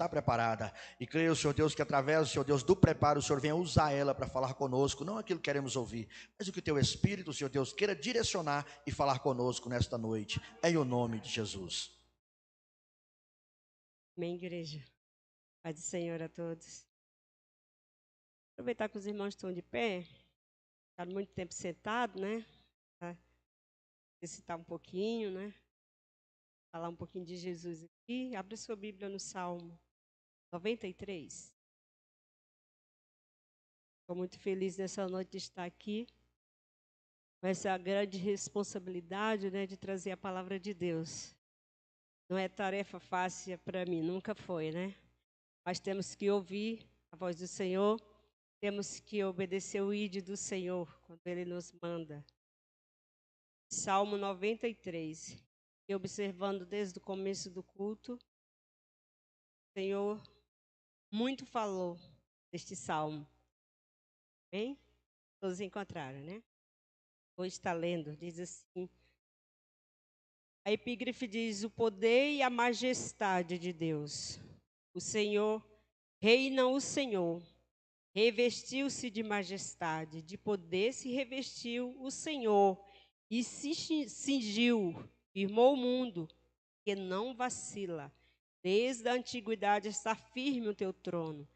está preparada. E creio, Senhor Deus, que através, Senhor Deus, do preparo, o Senhor venha usar ela para falar conosco, não aquilo que queremos ouvir, mas o que o teu Espírito, Senhor Deus, queira direcionar e falar conosco nesta noite, em o nome de Jesus. Amém, igreja. Paz do Senhor a todos. Aproveitar que os irmãos estão de pé, ficaram muito tempo sentados, né? Para recitar um pouquinho, né? Falar um pouquinho de Jesus aqui. Abre sua Bíblia no Salmo 93. Estou muito feliz nessa noite de estar aqui. Com essa grande responsabilidade, né, de trazer a palavra de Deus. Não é tarefa fácil para mim, nunca foi, né? Mas temos que ouvir a voz do Senhor, temos que obedecer o ID do Senhor, quando Ele nos manda. Salmo 93. E observando desde o começo do culto, o Senhor muito falou deste salmo. Bem? Todos encontraram, né? Hoje está lendo, diz assim. A epígrafe diz: o poder e a majestade de Deus. O Senhor, reina o Senhor. Revestiu-se de majestade, de poder se revestiu o Senhor e se cingiu, firmou o mundo, que não vacila. Desde a antiguidade está firme o teu trono.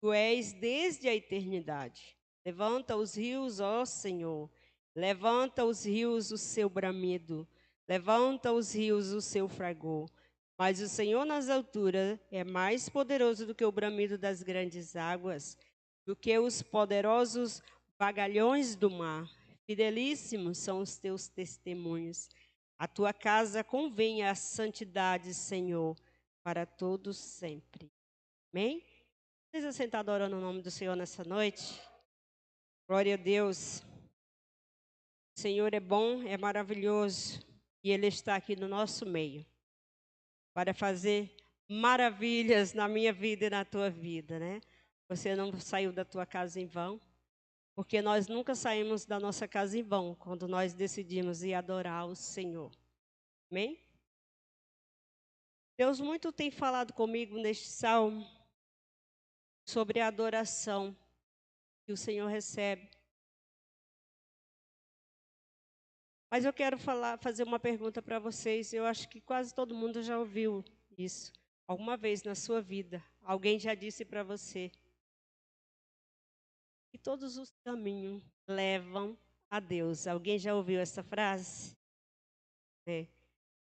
Tu és desde a eternidade. Levanta os rios, ó Senhor. Levanta os rios o seu bramido. Levanta os rios o seu fragor. Mas o Senhor nas alturas é mais poderoso do que o bramido das grandes águas, do que os poderosos vagalhões do mar. Fidelíssimos são os teus testemunhos. A tua casa convém a santidade, Senhor, para todos sempre. Amém? Vocês sentados orando no nome do Senhor nessa noite? Glória a Deus. O Senhor é bom, é maravilhoso. E Ele está aqui no nosso meio para fazer maravilhas na minha vida e na tua vida, né? Você não saiu da tua casa em vão, porque nós nunca saímos da nossa casa em vão quando nós decidimos ir adorar o Senhor. Amém? Deus muito tem falado comigo neste salmo sobre a adoração que o Senhor recebe. Mas eu quero fazer uma pergunta para vocês. Eu acho que quase todo mundo já ouviu isso alguma vez na sua vida. Alguém já disse para você que todos os caminhos levam a Deus. Alguém já ouviu essa frase? É.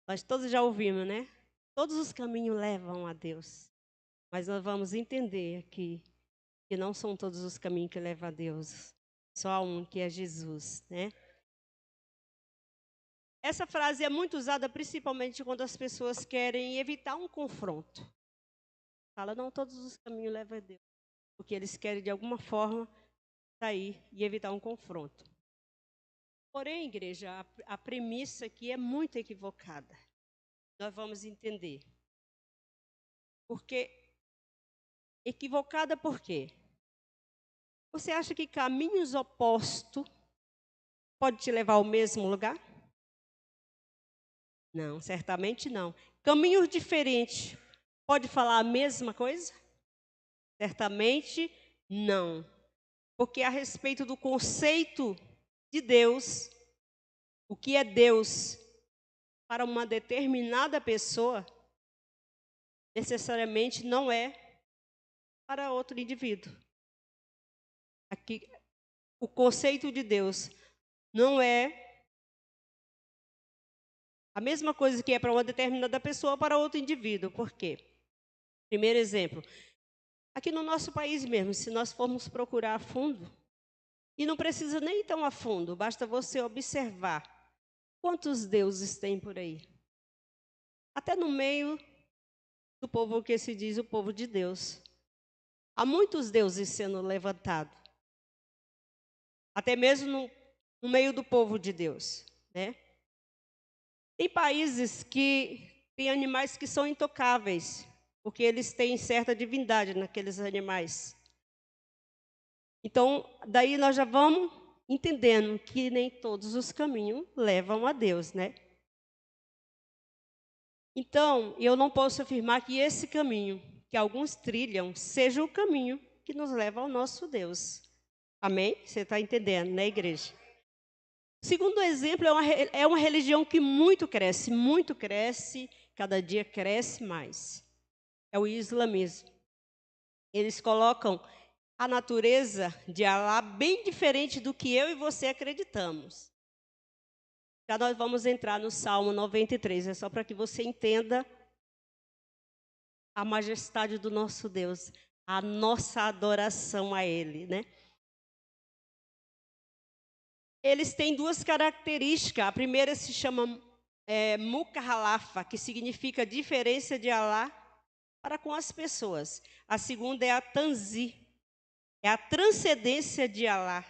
Nós todos já ouvimos, né? Todos os caminhos levam a Deus. Mas nós vamos entender aqui que não são todos os caminhos que levam a Deus. Só um, que é Jesus, né? Essa frase é muito usada principalmente quando as pessoas querem evitar um confronto. Fala, não, todos os caminhos levam a Deus. Porque eles querem, de alguma forma, sair e evitar um confronto. Porém, igreja, a premissa aqui é muito equivocada. Nós vamos entender. Porque, equivocada por quê? Você acha que caminhos opostos podem te levar ao mesmo lugar? Não, certamente não. Caminhos diferentes pode falar a mesma coisa? Certamente não. Porque a respeito do conceito de Deus, o que é Deus para uma determinada pessoa, necessariamente não é para outro indivíduo. Aqui, o conceito de Deus não é a mesma coisa que é para uma determinada pessoa para outro indivíduo. Por quê? Primeiro exemplo. Aqui no nosso país mesmo, se nós formos procurar a fundo, e não precisa nem tão a fundo, basta você observar quantos deuses tem por aí. Até no meio do povo que se diz o povo de Deus. Há muitos deuses sendo levantados. Até mesmo no meio do povo de Deus, né? Tem países que têm animais que são intocáveis, porque eles têm certa divindade naqueles animais. Então, daí nós já vamos entendendo que nem todos os caminhos levam a Deus, né? Então, eu não posso afirmar que esse caminho que alguns trilham seja o caminho que nos leva ao nosso Deus. Amém? Você está entendendo, né, igreja? O segundo exemplo é uma religião que muito cresce, cada dia cresce mais. É o islamismo. Eles colocam a natureza de Alá bem diferente do que eu e você acreditamos. Já nós vamos entrar no Salmo 93, é só para que você entenda a majestade do nosso Deus, a nossa adoração a Ele, né? Eles têm duas características. A primeira se chama Mukhalafa, que significa diferença de Alá para com as pessoas. A segunda é a Tanzi, é a transcendência de Alá.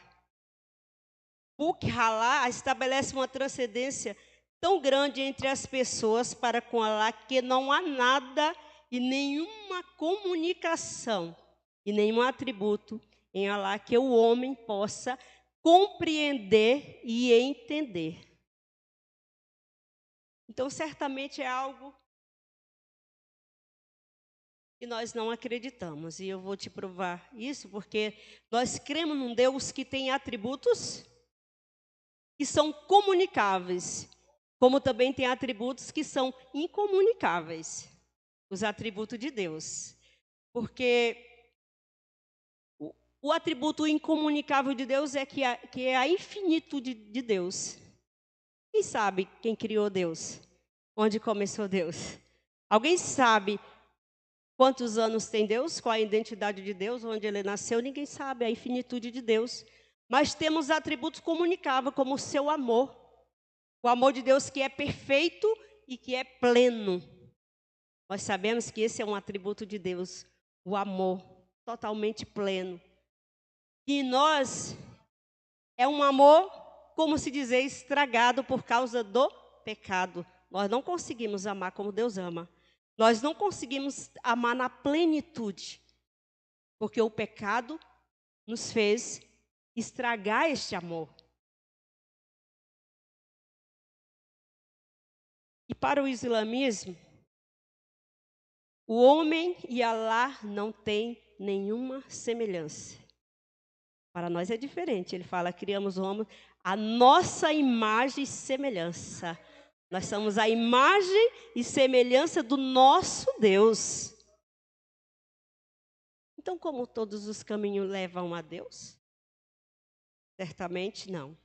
Mukhalá estabelece uma transcendência tão grande entre as pessoas para com Alá que não há nada e nenhuma comunicação e nenhum atributo em Alá que o homem possa compreender e entender. Então, certamente é algo que nós não acreditamos. E eu vou te provar isso porque nós cremos num Deus que tem atributos que são comunicáveis, como também tem atributos que são incomunicáveis, os atributos de Deus. Porque o atributo incomunicável de Deus é que é a infinitude de Deus. Quem sabe quem criou Deus? Onde começou Deus? Alguém sabe quantos anos tem Deus? Qual a identidade de Deus? Onde ele nasceu? Ninguém sabe a infinitude de Deus. Mas temos atributos comunicáveis, como o seu amor. O amor de Deus que é perfeito e que é pleno. Nós sabemos que esse é um atributo de Deus, o amor totalmente pleno. E nós, é um amor, como se dizer, estragado por causa do pecado. Nós não conseguimos amar como Deus ama. Nós não conseguimos amar na plenitude, porque o pecado nos fez estragar este amor. E para o islamismo, o homem e Alá não têm nenhuma semelhança. Para nós é diferente. Ele fala, criamos o homem a nossa imagem e semelhança. Nós somos a imagem e semelhança do nosso Deus. Então, como todos os caminhos levam a Deus? Certamente não.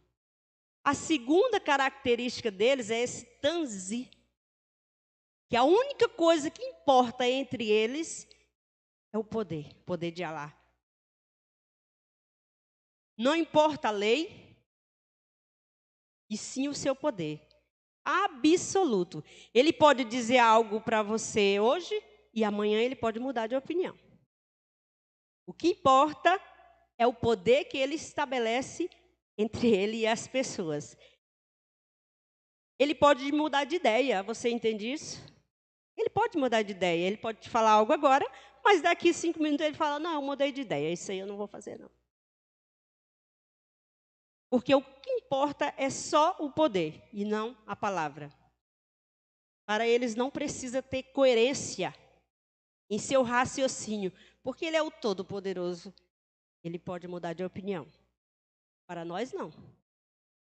A segunda característica deles é esse tanzi, que a única coisa que importa entre eles é o poder de Alá. Não importa a lei, e sim o seu poder absoluto. Ele pode dizer algo para você hoje e amanhã ele pode mudar de opinião. O que importa é o poder que ele estabelece entre ele e as pessoas. Ele pode mudar de ideia, você entende isso? Ele pode mudar de ideia, ele pode te falar algo agora, mas daqui 5 minutos ele fala, não, eu mudei de ideia, isso aí eu não vou fazer não. Porque o que importa é só o poder e não a palavra. Para eles não precisa ter coerência em seu raciocínio, porque ele é o Todo-Poderoso. Ele pode mudar de opinião. Para nós, não.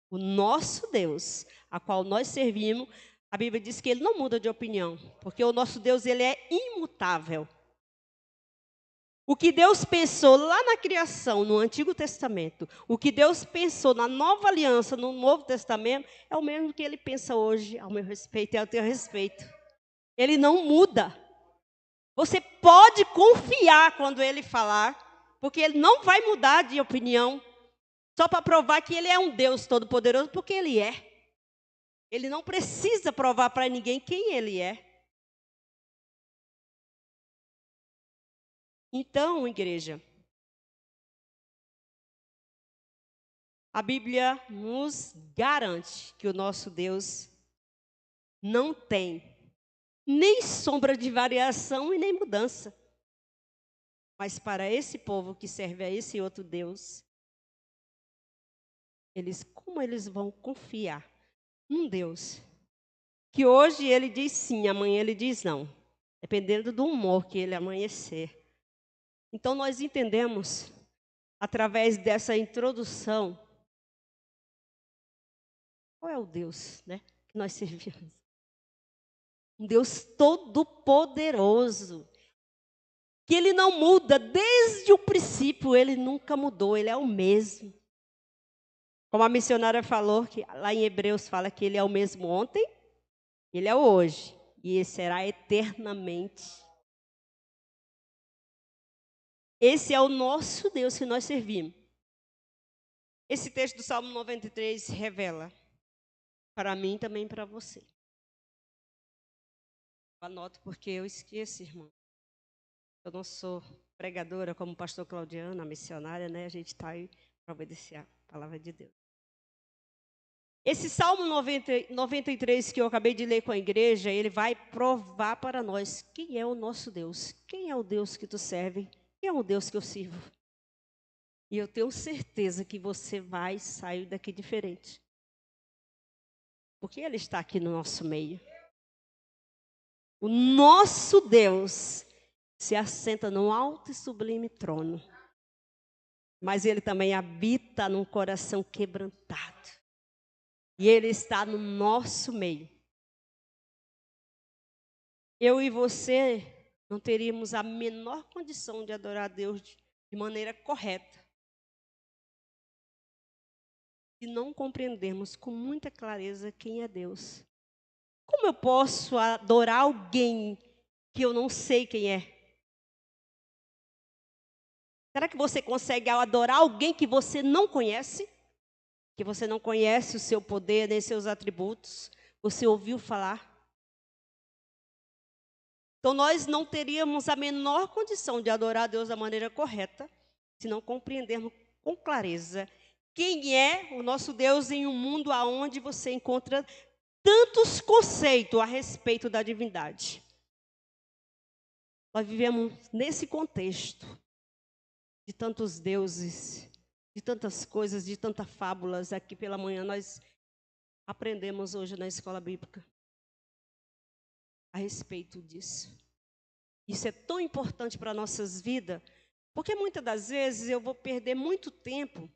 O nosso Deus, a qual nós servimos, a Bíblia diz que ele não muda de opinião, porque o nosso Deus, ele é imutável. O que Deus pensou lá na criação, no Antigo Testamento, o que Deus pensou na Nova Aliança, no Novo Testamento, é o mesmo que ele pensa hoje, ao meu respeito e ao teu respeito. Ele não muda. Você pode confiar quando ele falar, porque ele não vai mudar de opinião, só para provar que ele é um Deus todo-poderoso, porque ele é. Ele não precisa provar para ninguém quem ele é. Então, igreja, a Bíblia nos garante que o nosso Deus não tem nem sombra de variação e nem mudança. Mas para esse povo que serve a esse outro Deus, como eles vão confiar num Deus que hoje ele diz sim, amanhã ele diz não? dependendo do humor que ele amanhecer. Então, nós entendemos, através dessa introdução, qual é o Deus, né, que nós servimos. Um Deus todo-poderoso, que Ele não muda desde o princípio, Ele nunca mudou, Ele é o mesmo. Como a missionária falou, que lá em Hebreus fala que Ele é o mesmo ontem, Ele é o hoje, e Ele será eternamente. Esse é o nosso Deus que nós servimos. Esse texto do Salmo 93 revela, para mim também para você. Anoto porque eu esqueço, irmão. Eu não sou pregadora como o pastor Claudiano, a missionária, né? A gente está aí para obedecer a palavra de Deus. Esse Salmo 93 que eu acabei de ler com a igreja, ele vai provar para nós quem é o nosso Deus. Quem é o Deus que tu serve? Quem é o Deus que eu sirvo? E eu tenho certeza que você vai sair daqui diferente. Porque Ele está aqui no nosso meio. O nosso Deus se assenta num alto e sublime trono. Mas Ele também habita num coração quebrantado. E Ele está no nosso meio. Eu e você não teríamos a menor condição de adorar a Deus de maneira correta. Se não compreendermos com muita clareza quem é Deus. Como eu posso adorar alguém que eu não sei quem é? Será que você consegue adorar alguém que você não conhece? Que você não conhece o seu poder, nem seus atributos? Você ouviu falar? Então, nós não teríamos a menor condição de adorar a Deus da maneira correta, se não compreendermos com clareza quem é o nosso Deus em um mundo onde você encontra tantos conceitos a respeito da divindade. Nós vivemos nesse contexto de tantos deuses, de tantas coisas, de tantas fábulas. Aqui pela manhã nós aprendemos hoje na escola bíblica a respeito disso. Isso é tão importante para nossas vidas, porque muitas das vezes eu vou perder muito tempo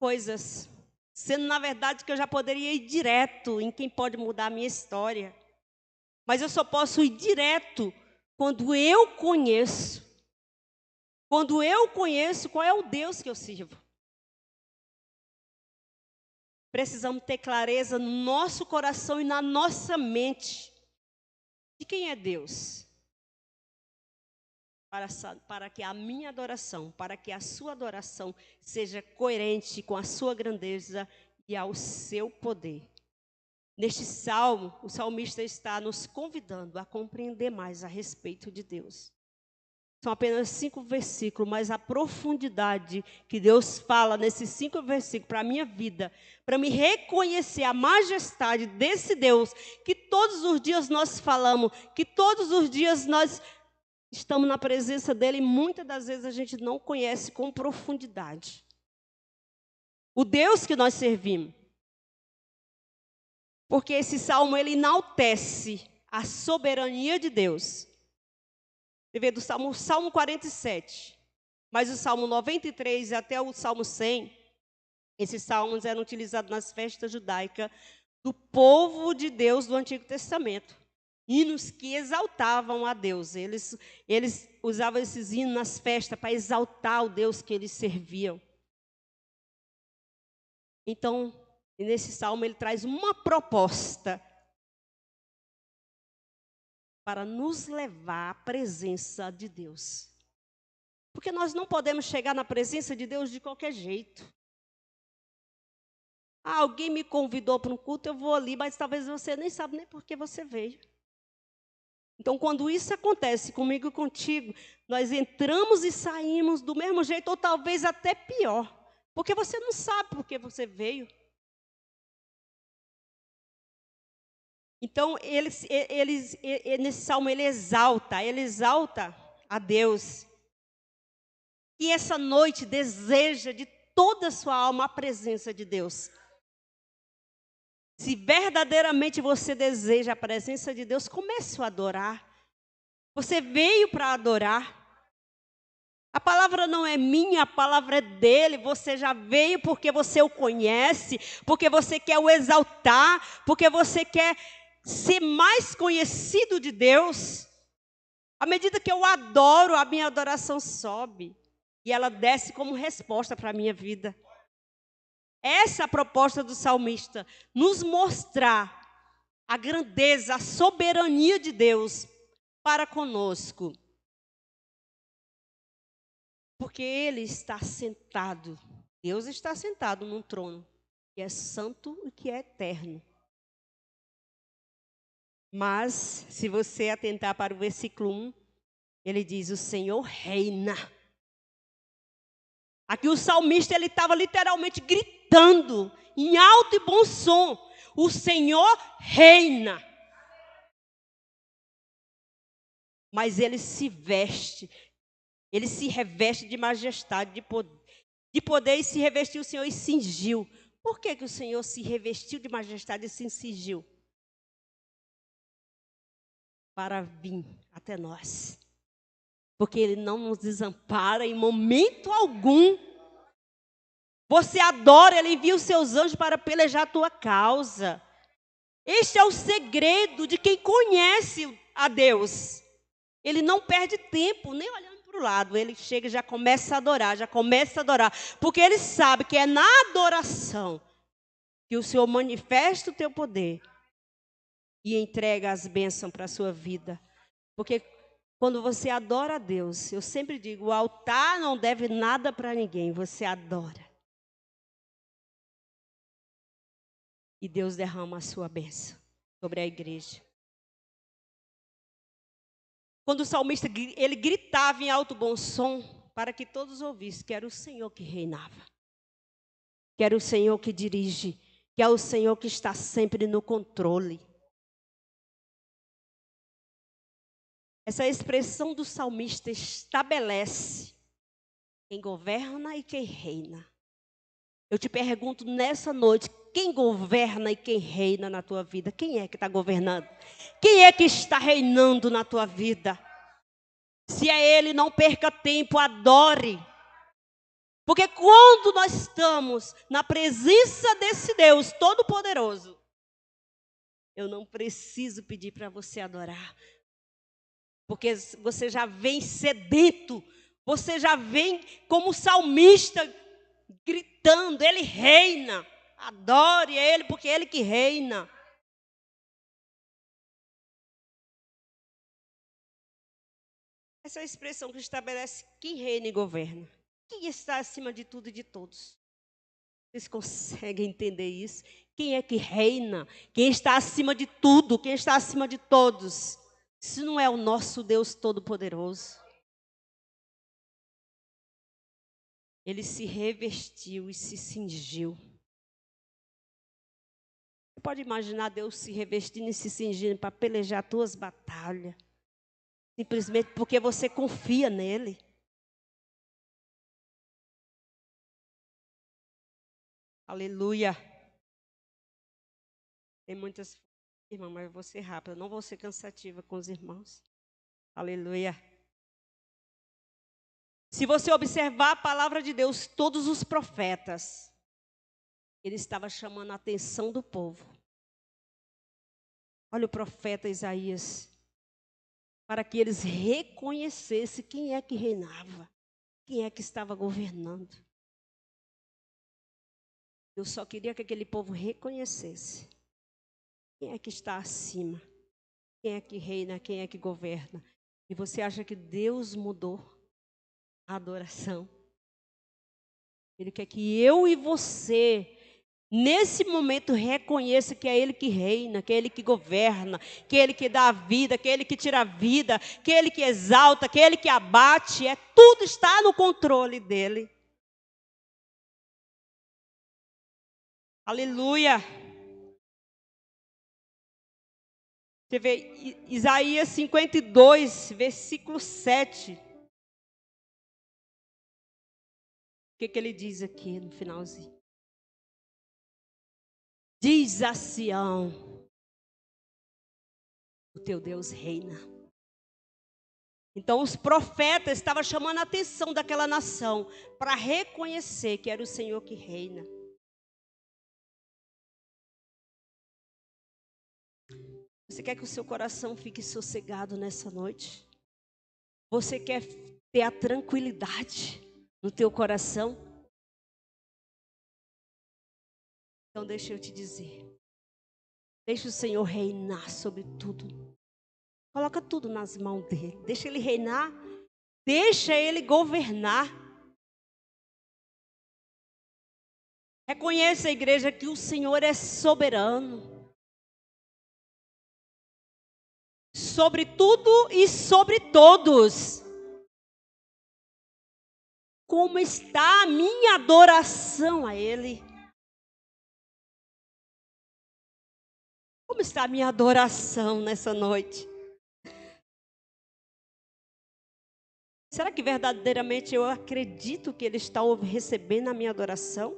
coisas, sendo na verdade que eu já poderia ir direto em quem pode mudar a minha história. Mas eu só posso ir direto quando eu conheço. Quando eu conheço qual é o Deus que eu sirvo. Precisamos ter clareza no nosso coração e na nossa mente de quem é Deus. Para que a minha adoração, para que a sua adoração seja coerente com a sua grandeza e ao seu poder. Neste salmo, o salmista está nos convidando a compreender mais a respeito de Deus. São apenas 5 versículos, mas a profundidade que Deus fala nesses 5 versículos para a minha vida, para me reconhecer a majestade desse Deus, que todos os dias nós falamos, que todos os dias nós estamos na presença dEle e muitas das vezes a gente não conhece com profundidade. O Deus que nós servimos. Porque esse salmo, ele enaltece a soberania de Deus. Você vê do Salmo 47, mas o Salmo 93 até o Salmo 100, esses salmos eram utilizados nas festas judaicas do povo de Deus do Antigo Testamento. Hinos que exaltavam a Deus. Eles usavam esses hinos nas festas para exaltar o Deus que eles serviam. Então, nesse salmo ele traz uma proposta para nos levar à presença de Deus. Porque nós não podemos chegar na presença de Deus de qualquer jeito. Alguém me convidou para um culto, eu vou ali, mas talvez você nem sabe nem por que você veio. Então, quando isso acontece comigo e contigo, nós entramos e saímos do mesmo jeito, ou talvez até pior. Porque você não sabe por que você veio. Então, nesse salmo, ele exalta a Deus. E essa noite deseja de toda a sua alma a presença de Deus. Se verdadeiramente você deseja a presença de Deus, comece a adorar. Você veio para adorar. A palavra não é minha, a palavra é dele. Você já veio porque você o conhece, porque você quer o exaltar, porque você quer ser mais conhecido de Deus. À medida que eu adoro, a minha adoração sobe. E ela desce como resposta para a minha vida. Essa é a proposta do salmista. Nos mostrar a grandeza, a soberania de Deus para conosco. Porque Ele está sentado. Deus está sentado num trono que é santo e que é eterno. Mas, se você atentar para o versículo 1, ele diz, o Senhor reina. Aqui o salmista, ele estava literalmente gritando, em alto e bom som, o Senhor reina. Mas ele se reveste de majestade, de poder e se revestiu o Senhor e cingiu. Por que o Senhor se revestiu de majestade e se cingiu? Para vir até nós. Porque Ele não nos desampara em momento algum. Você adora, Ele envia os seus anjos para pelejar a tua causa. Este é o segredo de quem conhece a Deus. Ele não perde tempo, nem olhando para o lado. Ele chega e já começa a adorar, Porque ele sabe que é na adoração que o Senhor manifesta o teu poder e entrega as bênçãos para a sua vida. Porque quando você adora a Deus, eu sempre digo, o altar não deve nada para ninguém, você adora. E Deus derrama a sua bênção sobre a igreja. Quando o salmista, ele gritava em alto bom som, para que todos ouvissem, que era o Senhor que reinava. Que era o Senhor que dirige, que é o Senhor que está sempre no controle. Essa expressão do salmista estabelece quem governa e quem reina. Eu te pergunto nessa noite, quem governa e quem reina na tua vida? Quem é que está governando? Quem é que está reinando na tua vida? Se é Ele, não perca tempo, adore. Porque quando nós estamos na presença desse Deus Todo-Poderoso, eu não preciso pedir para você adorar. Porque você já vem sedento, você já vem como salmista gritando, Ele reina. Adore Ele, porque é Ele que reina. Essa é a expressão que estabelece quem reina e governa. Quem está acima de tudo e de todos? Vocês conseguem entender isso? Quem é que reina? Quem está acima de tudo? Quem está acima de todos? Isso não é o nosso Deus Todo-Poderoso. Ele se revestiu e se cingiu. Você pode imaginar Deus se revestindo e se cingindo para pelejar as tuas batalhas. Simplesmente porque você confia nele. Aleluia. Tem muitas irmãs, mas eu vou ser rápida. Não vou ser cansativa com os irmãos. Aleluia. Se você observar a palavra de Deus, todos os profetas, ele estava chamando a atenção do povo. Olha o profeta Isaías. Para que eles reconhecessem quem é que reinava. Quem é que estava governando. Eu só queria que aquele povo reconhecesse. Quem é que está acima? Quem é que reina? Quem é que governa? E você acha que Deus mudou a adoração? Ele quer que eu e você, nesse momento, reconheça que é Ele que reina, que é Ele que governa, que é Ele que dá a vida, que é Ele que tira a vida, que é Ele que exalta, que é Ele que abate. Tudo está no controle dEle. Aleluia. Você vê Isaías 52, versículo 7. O que ele diz aqui no finalzinho? Diz a Sião: o teu Deus reina. Então os profetas estavam chamando a atenção daquela nação para reconhecer que era o Senhor que reina. Você quer que o seu coração fique sossegado nessa noite? Você quer ter a tranquilidade no teu coração? Então deixa eu te dizer. Deixa o Senhor reinar sobre tudo. Coloca tudo nas mãos dele. Deixa ele reinar. Deixa ele governar. Reconheça, a igreja, que o Senhor é soberano. Sobre tudo e sobre todos. Como está a minha adoração a Ele? Como está a minha adoração nessa noite? Será que verdadeiramente eu acredito que Ele está recebendo a minha adoração?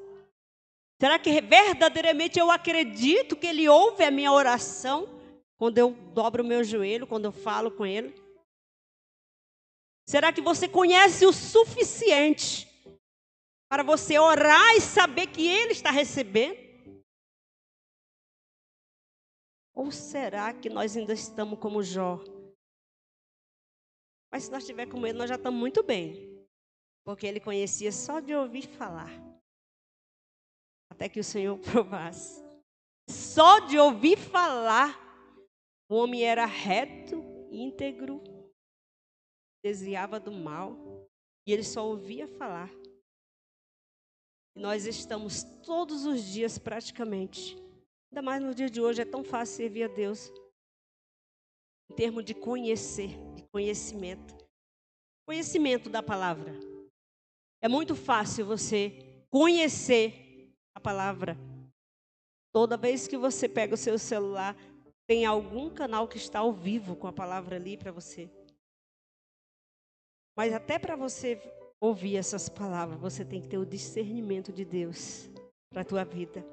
Será que verdadeiramente eu acredito que Ele ouve a minha oração? Quando eu dobro o meu joelho, quando eu falo com Ele? Será que você conhece o suficiente para você orar e saber que Ele está recebendo? Ou será que nós ainda estamos como Jó? Mas se nós estivermos como Ele, nós já estamos muito bem. Porque Ele conhecia só de ouvir falar. Até que o Senhor provasse. Só de ouvir falar. O homem era reto, íntegro, desviava do mal, e ele só ouvia falar. E nós estamos todos os dias praticamente, ainda mais no dia de hoje, é tão fácil servir a Deus, em termos de conhecer, de conhecimento da palavra. É muito fácil você conhecer a palavra. Toda vez que você pega o seu celular, tem algum canal que está ao vivo com a palavra ali para você. Mas até para você ouvir essas palavras, você tem que ter o discernimento de Deus para a tua vida.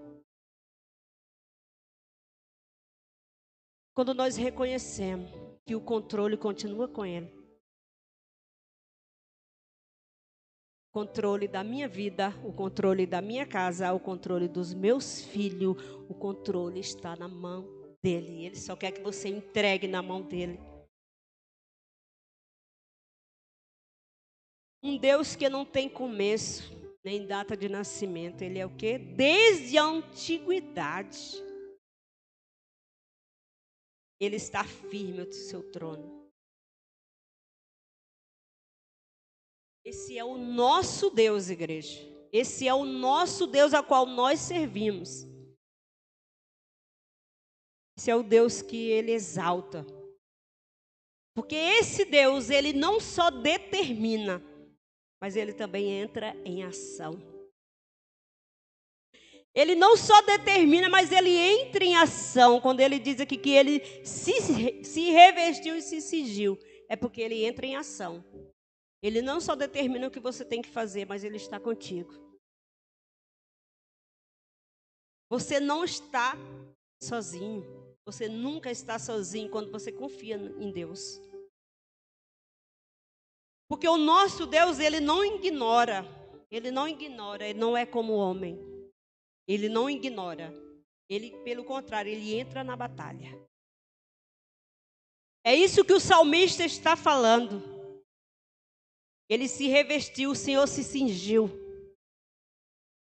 Quando nós reconhecemos que o controle continua com Ele. O controle da minha vida, o controle da minha casa, o controle dos meus filhos, o controle está na mão dele. Ele só quer que você entregue na mão dele. Um Deus que não tem começo, nem data de nascimento. Ele é o quê? Desde a antiguidade. Ele está firme no seu trono. Esse é o nosso Deus, igreja. Esse é o nosso Deus a qual nós servimos. Esse é o Deus que Ele exalta. Porque esse Deus, Ele não só determina, mas Ele também entra em ação. Ele não só determina, mas Ele entra em ação. Quando Ele diz aqui que Ele se revestiu e se cingiu, é porque Ele entra em ação. Ele não só determina o que você tem que fazer, mas Ele está contigo. Você não está sozinho. Você nunca está sozinho quando você confia em Deus. Porque o nosso Deus, Ele não ignora. Ele não ignora, Ele não é como o homem. Ele não ignora. Ele, pelo contrário, Ele entra na batalha. É isso que o salmista está falando. Ele se revestiu, o Senhor se cingiu.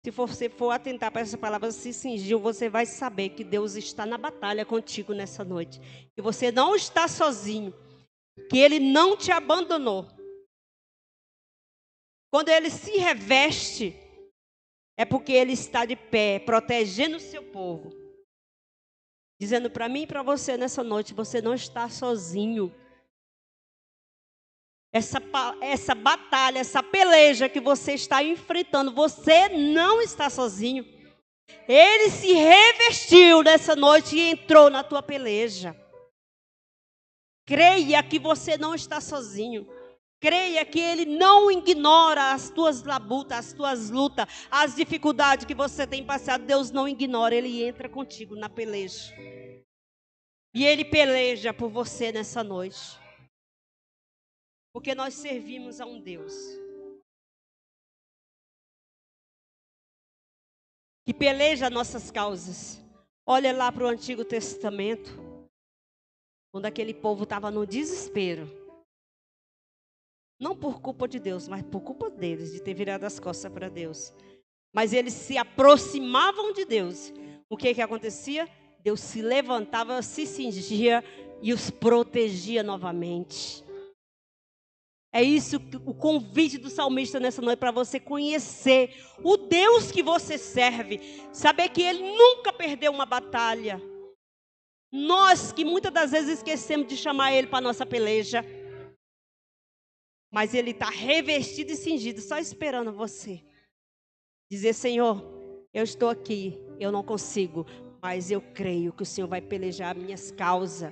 Se você for atentar para essa palavra, se cingiu, você vai saber que Deus está na batalha contigo nessa noite. Que você não está sozinho. Que Ele não te abandonou. Quando Ele se reveste, é porque Ele está de pé, protegendo o seu povo. Dizendo para mim e para você nessa noite, você não está sozinho. Essa batalha, essa peleja que você está enfrentando, você não está sozinho. Ele se revestiu nessa noite e entrou na tua peleja. Creia que você não está sozinho. Creia que Ele não ignora as tuas labutas, as tuas lutas, as dificuldades que você tem passado. Deus não ignora, Ele entra contigo na peleja. E Ele peleja por você nessa noite. Porque nós servimos a um Deus que peleja nossas causas. Olha lá para o Antigo Testamento, quando aquele povo estava no desespero. Não por culpa de Deus, mas por culpa deles, de ter virado as costas para Deus. Mas eles se aproximavam de Deus. O que acontecia? Deus se levantava, se cingia e os protegia novamente. É isso o convite do salmista nessa noite, para você conhecer o Deus que você serve. Saber que Ele nunca perdeu uma batalha. Nós que muitas das vezes esquecemos de chamar Ele para a nossa peleja. Mas Ele está revestido e cingido, só esperando você. Dizer, Senhor, eu estou aqui, eu não consigo, mas eu creio que o Senhor vai pelejar minhas causas.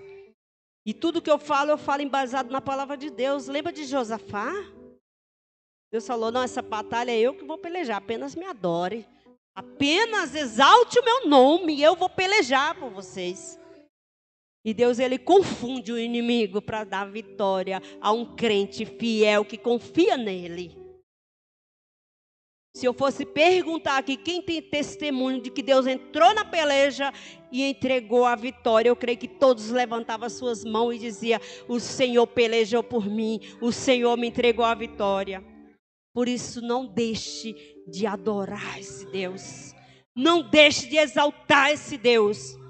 E tudo que eu falo embasado na palavra de Deus. Lembra de Josafá? Deus falou, não, essa batalha é eu que vou pelejar, apenas me adore. Apenas exalte o meu nome e eu vou pelejar por vocês. E Deus, Ele confunde o inimigo para dar vitória a um crente fiel que confia nele. Se eu fosse perguntar aqui quem tem testemunho de que Deus entrou na peleja e entregou a vitória, eu creio que todos levantavam as suas mãos e diziam, o Senhor pelejou por mim, o Senhor me entregou a vitória. Por isso não deixe de adorar esse Deus. Não deixe de exaltar esse Deus.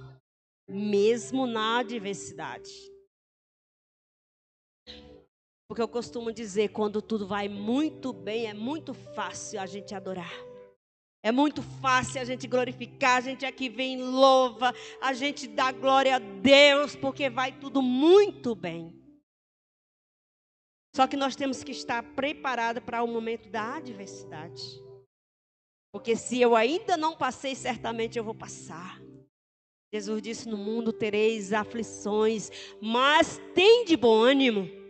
Mesmo na adversidade. Porque eu costumo dizer, quando tudo vai muito bem, é muito fácil a gente adorar. É muito fácil a gente glorificar, a gente aqui vem louva, a gente dá glória a Deus, porque vai tudo muito bem. Só que nós temos que estar preparados para o momento da adversidade. Porque se eu ainda não passei, certamente eu vou passar. Jesus disse, no mundo tereis aflições, mas tem de bom ânimo.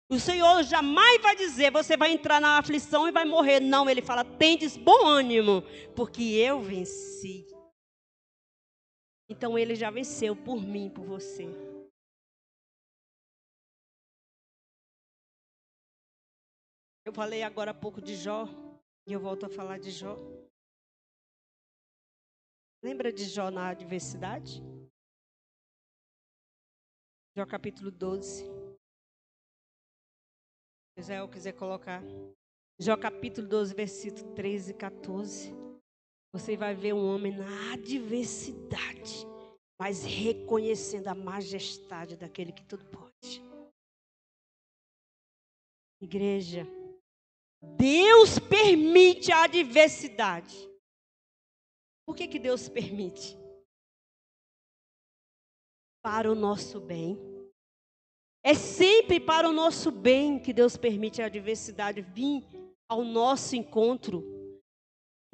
O Senhor jamais vai dizer, você vai entrar na aflição e vai morrer. Não, Ele fala, tendes bom ânimo, porque eu venci. Então Ele já venceu por mim, por você. Eu falei agora há pouco de Jó, e eu volto a falar de Jó. Lembra de Jó na adversidade? Jó capítulo 12. Se Israel quiser colocar. Jó capítulo 12, versículo 13 e 14. Você vai ver um homem na adversidade, mas reconhecendo a majestade daquele que tudo pode. Igreja, Deus permite a adversidade. Por que Deus permite? Para o nosso bem. É sempre para o nosso bem que Deus permite a adversidade vir ao nosso encontro.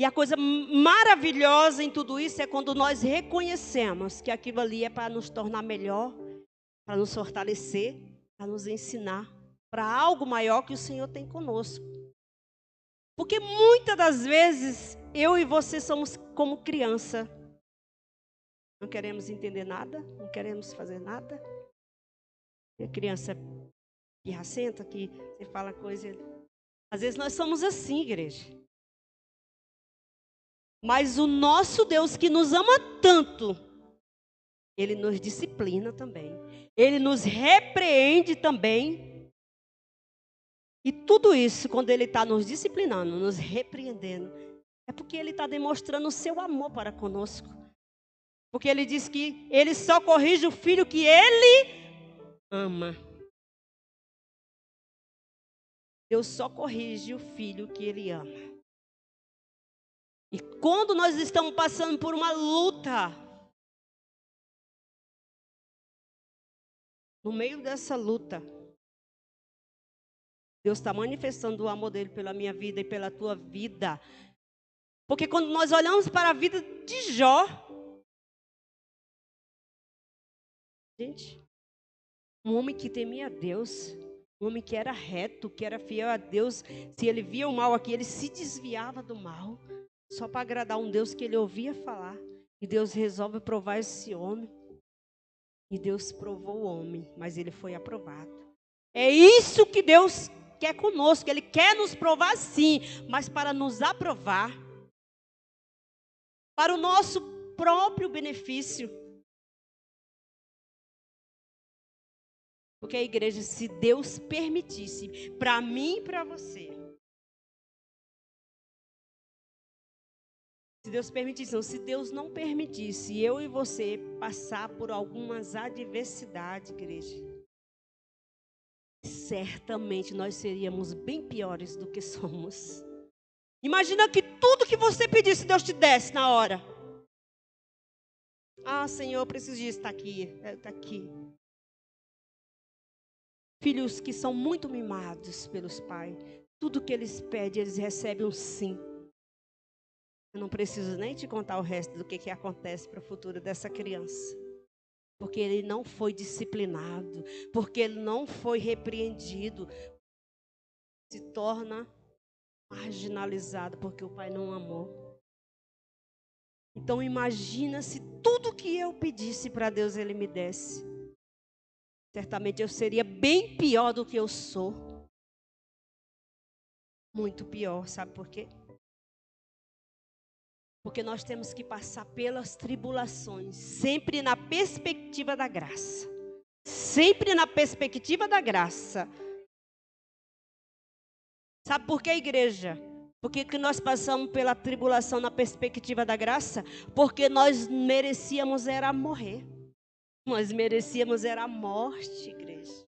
E a coisa maravilhosa em tudo isso é quando nós reconhecemos que aquilo ali é para nos tornar melhor, para nos fortalecer, para nos ensinar, para algo maior que o Senhor tem conosco. Porque muitas das vezes eu e você somos como criança. Não queremos entender nada, não queremos fazer nada. A criança pirracenta que você fala coisa. Às vezes nós somos assim, igreja. Mas o nosso Deus que nos ama tanto, Ele nos disciplina também. Ele nos repreende também. E tudo isso, quando Ele está nos disciplinando, nos repreendendo, é porque Ele está demonstrando o seu amor para conosco. Porque Ele diz que Ele só corrige o filho que Ele ama. Deus só corrige o filho que Ele ama. E quando nós estamos passando por uma luta, no meio dessa luta, Deus está manifestando o amor dele pela minha vida e pela tua vida. Porque quando nós olhamos para a vida de Jó, gente, um homem que temia Deus, Um homem que era reto, que era fiel a Deus. Se ele via o mal aqui, ele se desviava do mal. Só para agradar um Deus que ele ouvia falar. E Deus resolve provar esse homem. E Deus provou o homem, mas ele foi aprovado. É isso que Deus quer conosco. Ele quer nos provar sim, mas para nos aprovar. Para o nosso próprio benefício. Porque a igreja, se Deus permitisse, para mim e para você. Se Deus permitisse, não, se Deus não permitisse, eu e você passar por algumas adversidades, igreja. Certamente nós seríamos bem piores do que somos. Imagina que tudo que você pedisse, Deus te desse na hora. Ah, Senhor, eu preciso disso, está aqui, está aqui. Filhos que são muito mimados pelos pais. Tudo que eles pedem, eles recebem um sim. Eu não preciso nem te contar o resto do que acontece para o futuro dessa criança. Porque ele não foi disciplinado. Porque ele não foi repreendido. Se torna marginalizado porque o pai não amou. Então imagina se tudo que eu pedisse para Deus ele me desse. Certamente eu seria bem pior do que eu sou. Muito pior, sabe por quê? Porque nós temos que passar pelas tribulações, sempre na perspectiva da graça. Sempre na perspectiva da graça. Sabe por quê, igreja? Porque que nós passamos pela tribulação na perspectiva da graça? Porque nós merecíamos era morrer. Nós merecíamos era a morte, igreja.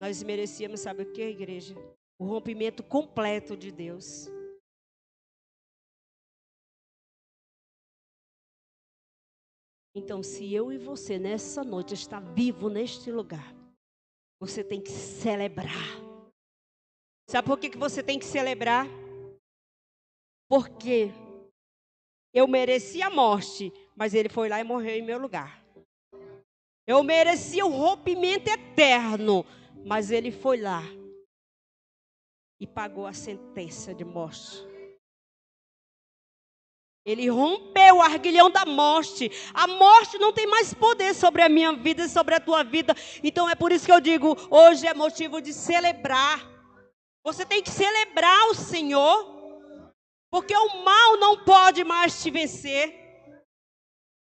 Nós merecíamos, sabe o que, igreja? O rompimento completo de Deus. Então, se eu e você nessa noite está vivo neste lugar, você tem que celebrar. Sabe por que você tem que celebrar? Porque eu merecia a morte, mas ele foi lá e morreu em meu lugar. Eu merecia o rompimento eterno, mas ele foi lá e pagou a sentença de morte. Ele rompeu o arguilhão da morte. A morte não tem mais poder sobre a minha vida e sobre a tua vida. Então é por isso que eu digo, hoje é motivo de celebrar. Você tem que celebrar o Senhor. Porque o mal não pode mais te vencer.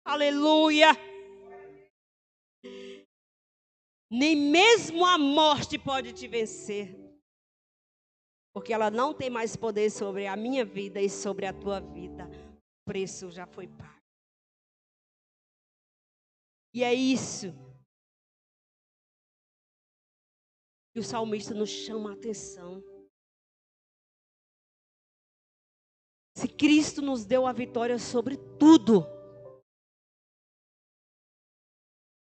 Aleluia. Nem mesmo a morte pode te vencer. Porque ela não tem mais poder sobre a minha vida e sobre a tua vida. O preço já foi pago. E é isso que o salmista nos chama a atenção. Se Cristo nos deu a vitória sobre tudo.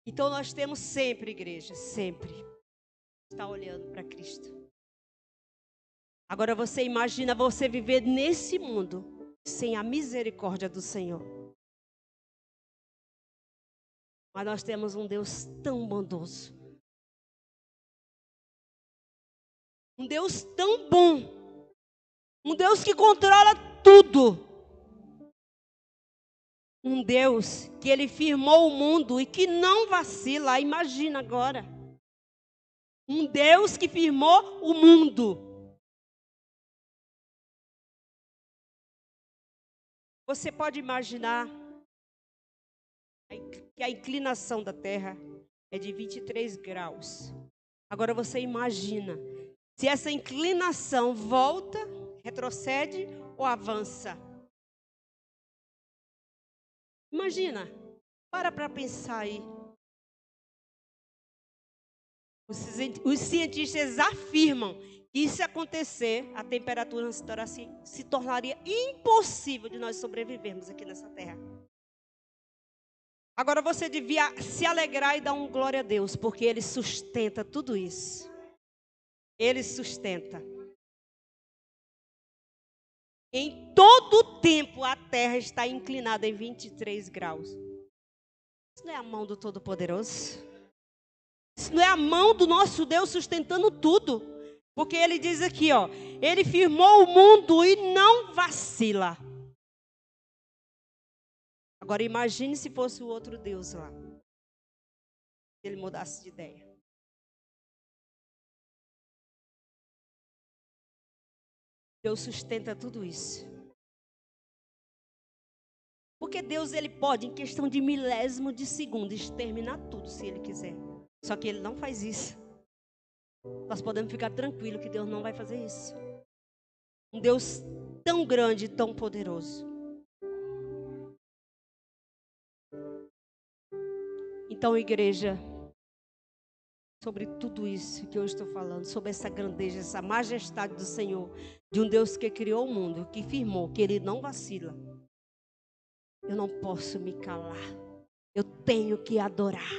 Então nós temos sempre, igreja, sempre estar olhando para Cristo. Agora você imagina você viver nesse mundo sem a misericórdia do Senhor. Mas nós temos um Deus tão bondoso. Um Deus tão bom. Um Deus que controla tudo. Um Deus que Ele firmou o mundo e que não vacila. Imagina agora. Um Deus que firmou o mundo. Você pode imaginar que a inclinação da terra é de 23 graus. Agora você imagina se essa inclinação volta, retrocede ou avança. Imagina, para pensar aí. Os cientistas afirmam que se acontecer, a temperatura se tornaria impossível de nós sobrevivermos aqui nessa terra. Agora você devia se alegrar e dar um glória a Deus, porque Ele sustenta tudo isso. Ele sustenta. Em todo o tempo a terra está inclinada em 23 graus. Isso não é a mão do Todo-Poderoso? Isso não é a mão do nosso Deus sustentando tudo? Porque ele diz aqui, ó, ele firmou o mundo e não vacila. Agora imagine se fosse o outro Deus lá. Se ele mudasse de ideia. Deus sustenta tudo isso. Porque Deus, ele pode, em questão de milésimo de segundo, exterminar tudo, se ele quiser. Só que ele não faz isso. Nós podemos ficar tranquilos que Deus não vai fazer isso. Um Deus tão grande e tão poderoso. Então, igreja, sobre tudo isso que eu estou falando, sobre essa grandeza, essa majestade do Senhor, de um Deus que criou o mundo, que firmou, que ele não vacila. Eu não posso me calar. Eu tenho que adorar.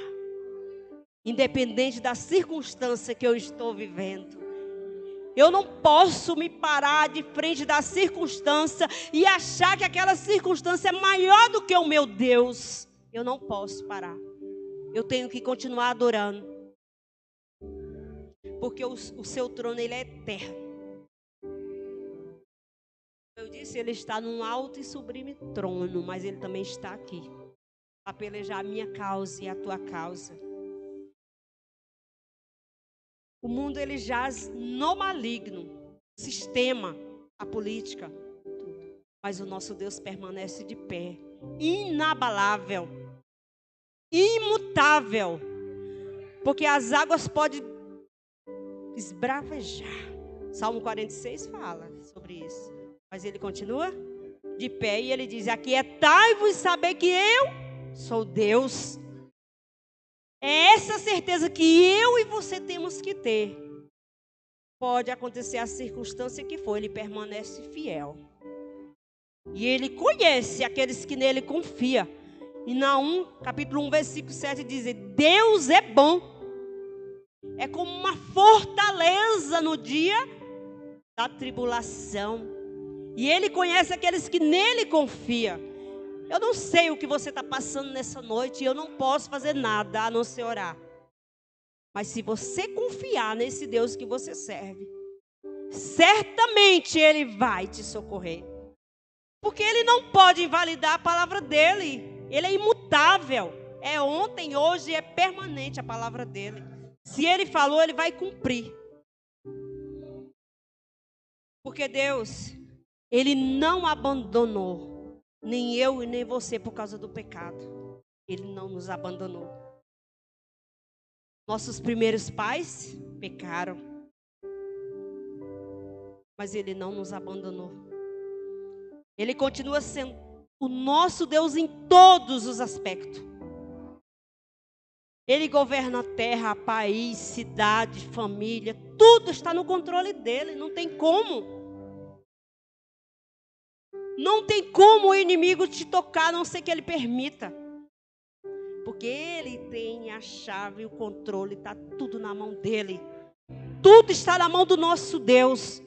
Independente da circunstância que eu estou vivendo. Eu não posso me parar de frente da circunstância e achar que aquela circunstância é maior do que o meu Deus. Eu não posso parar. Eu tenho que continuar adorando. Porque o seu trono, ele é eterno. Eu disse, ele está num alto e sublime trono, mas ele também está aqui. A pelejar a minha causa e a tua causa. O mundo, ele jaz no maligno. Sistema, a política. Tudo. Mas o nosso Deus permanece de pé. Inabalável. Imutável. Porque as águas podem esbravejar. Salmo 46 fala sobre isso. Mas ele continua de pé e ele diz: aquietai-vos e saber que eu sou Deus. É essa certeza que eu e você temos que ter. Pode acontecer a circunstância que for, ele permanece fiel. E ele conhece aqueles que nele confiam. E Naum, capítulo 1, versículo 7 diz: Deus é bom. É como uma fortaleza no dia da tribulação. E ele conhece aqueles que nele confiam. Eu não sei o que você está passando nessa noite. E eu não posso fazer nada a não ser orar. Mas se você confiar nesse Deus que você serve, certamente ele vai te socorrer. Porque ele não pode invalidar a palavra dele. Ele é imutável. É ontem, hoje e é permanente a palavra dele. Se ele falou, ele vai cumprir. Porque Deus, ele não abandonou nem eu e nem você por causa do pecado. Ele não nos abandonou. Nossos primeiros pais pecaram. Mas ele não nos abandonou. Ele continua sendo o nosso Deus em todos os aspectos. Ele governa a terra, país, cidade, família. Tudo está no controle dele. Não tem como. Não tem como o inimigo te tocar, a não ser que ele permita. Porque ele tem a chave, o controle, está tudo na mão dele. Tudo está na mão do nosso Deus.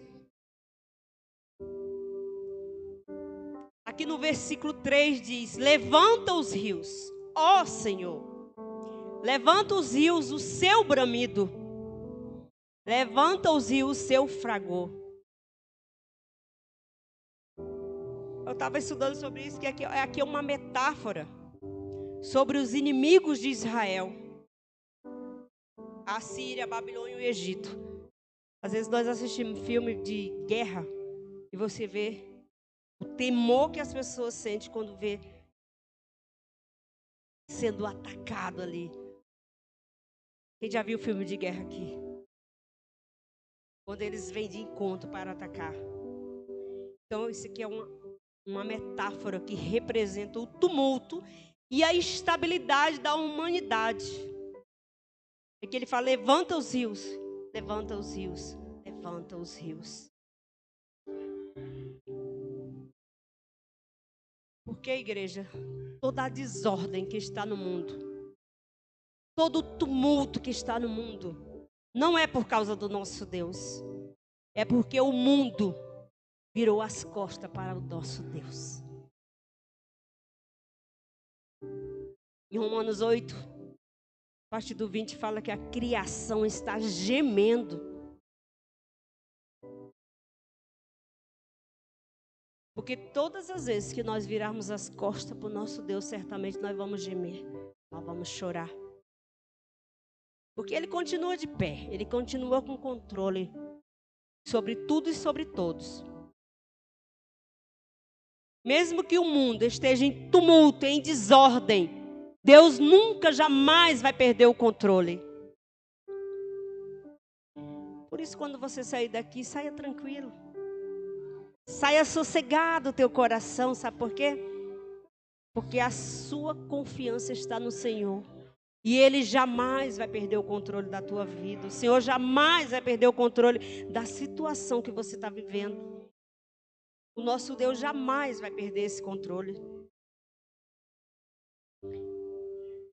Aqui no versículo 3 diz: levanta os rios, ó Senhor. Levanta os rios o seu bramido. Levanta os rios o seu fragor. Eu estava estudando sobre isso, que aqui é uma metáfora sobre os inimigos de Israel. A Síria, a Babilônia e o Egito. Às vezes nós assistimos filme de guerra e você vê o temor que as pessoas sentem quando vê sendo atacado ali. Quem já viu filme de guerra aqui? Quando eles vêm de encontro para atacar. Então isso aqui é uma metáfora que representa o tumulto e a instabilidade da humanidade. É que ele fala: levanta os rios, levanta os rios, levanta os rios. Porque, igreja, toda a desordem que está no mundo, todo o tumulto que está no mundo, não é por causa do nosso Deus. É porque o mundo virou as costas para o nosso Deus. Em Romanos 8, a partir do 20, fala que a criação está gemendo. Porque todas as vezes que nós virarmos as costas para o nosso Deus, certamente nós vamos gemer, nós vamos chorar. Porque Ele continua de pé, Ele continua com controle sobre tudo e sobre todos. Mesmo que o mundo esteja em tumulto, em desordem, Deus nunca, jamais vai perder o controle. Por isso, quando você sair daqui, saia tranquilo. Saia sossegado o teu coração, sabe por quê? Porque a sua confiança está no Senhor. E Ele jamais vai perder o controle da tua vida. O Senhor jamais vai perder o controle da situação que você está vivendo. O nosso Deus jamais vai perder esse controle.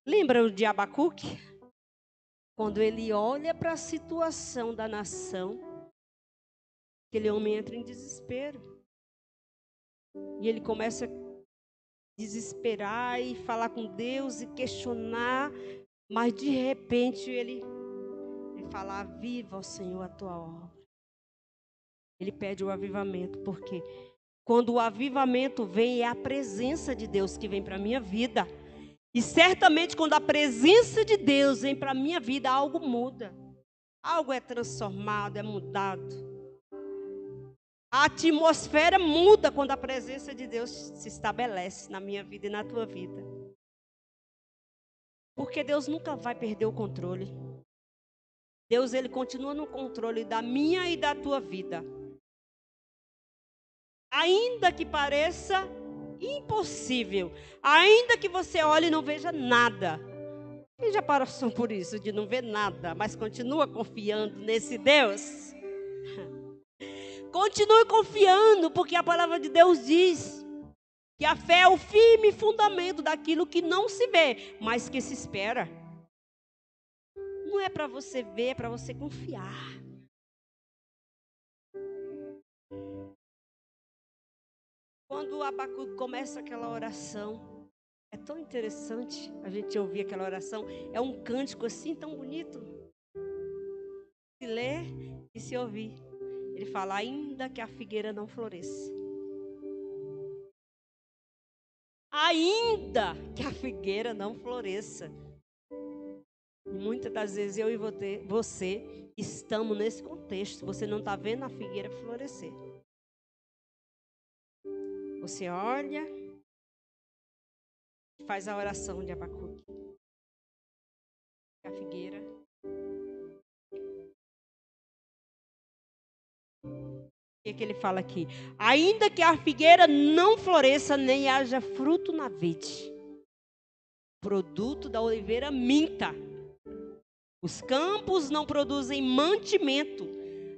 Lembra de Abacuque? Quando ele olha para a situação da nação, aquele homem entra em desespero. E ele começa a desesperar e falar com Deus e questionar. Mas de repente ele fala: aviva, ó Senhor, a tua obra. Ele pede o avivamento, porque quando o avivamento vem, é a presença de Deus que vem para a minha vida. E certamente quando a presença de Deus vem para a minha vida, algo muda. Algo é transformado, é mudado. A atmosfera muda quando a presença de Deus se estabelece na minha vida e na tua vida. Porque Deus nunca vai perder o controle. Deus, Ele continua no controle da minha e da tua vida. Ainda que pareça impossível, ainda que você olhe e não veja nada. Quem já passou por isso, de não ver nada, mas continua confiando nesse Deus? Continue confiando, porque a palavra de Deus diz que a fé é o firme fundamento daquilo que não se vê, mas que se espera. Não é para você ver, é para você confiar. Quando o Abacuque começa aquela oração, é tão interessante a gente ouvir aquela oração. É um cântico assim tão bonito. Se ler e se ouvir. Ele fala: ainda que a figueira não floresça. Ainda que a figueira não floresça. E muitas das vezes eu e você estamos nesse contexto. Você não está vendo a figueira florescer. Você olha, faz a oração de Abacuque. A figueira. O que ele fala aqui? Ainda que a figueira não floresça, nem haja fruto na vide, produto da oliveira minta. Os campos não produzem mantimento,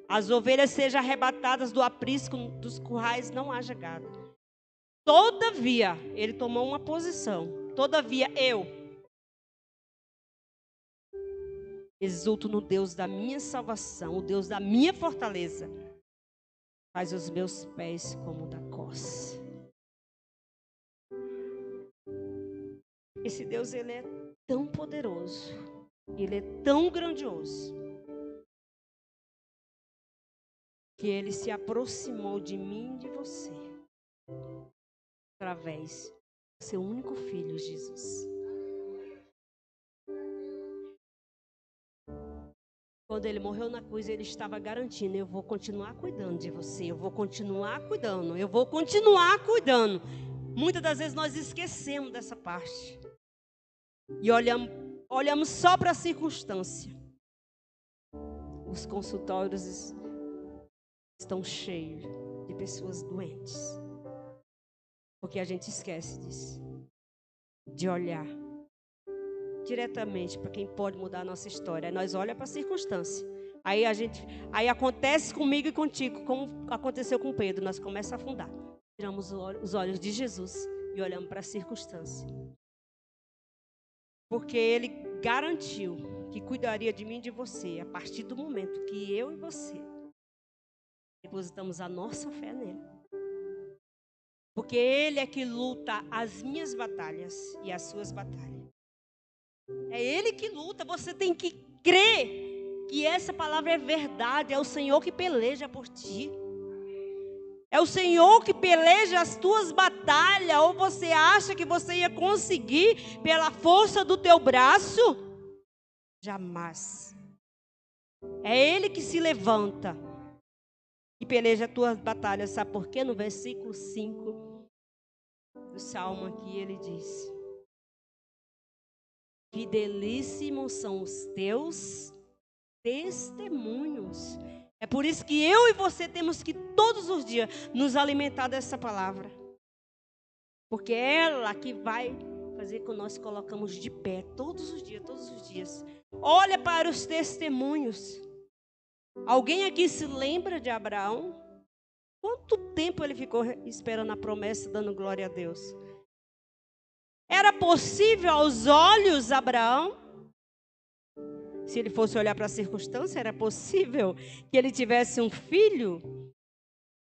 as ovelhas sejam arrebatadas do aprisco, dos currais não haja gado. Todavia, ele tomou uma posição. Todavia, eu exulto no Deus da minha salvação, o Deus da minha fortaleza. Faz os meus pés como da coça. Esse Deus, Ele é tão poderoso. Ele é tão grandioso. Que Ele se aproximou de mim e de você. Através do seu único filho, Jesus. Quando Ele morreu na cruz, Ele estava garantindo: eu vou continuar cuidando de você. Eu vou continuar cuidando. Eu vou continuar cuidando. Muitas das vezes nós esquecemos dessa parte. E olhamos só para a circunstância. Os consultórios estão cheios de pessoas doentes. Porque a gente esquece disso. De olhar diretamente para quem pode mudar a nossa história. Aí nós olhamos para a circunstância. Aí acontece comigo e contigo, como aconteceu com Pedro. Nós começamos a afundar. Tiramos os olhos de Jesus e olhamos para a circunstância. Porque Ele garantiu que cuidaria de mim e de você a partir do momento que eu e você depositamos a nossa fé nele. Porque Ele é que luta as minhas batalhas e as suas batalhas. É Ele que luta. Você tem que crer que essa palavra é verdade. É o Senhor que peleja por ti. É o Senhor que peleja as tuas batalhas. Ou você acha que você ia conseguir pela força do teu braço? Jamais. É Ele que se levanta e peleja as tuas batalhas. Sabe por quê? No versículo 5 do Salmo aqui ele diz: fidelíssimos são os teus testemunhos. É por isso que eu e você temos que todos os dias nos alimentar dessa palavra. Porque é ela que vai fazer com que nós colocamos de pé todos os dias, todos os dias. Olha para os testemunhos. Alguém aqui se lembra de Abraão? Quanto tempo ele ficou esperando a promessa, dando glória a Deus? Era possível aos olhos Abraão? Se ele fosse olhar para a circunstância, era possível que ele tivesse um filho?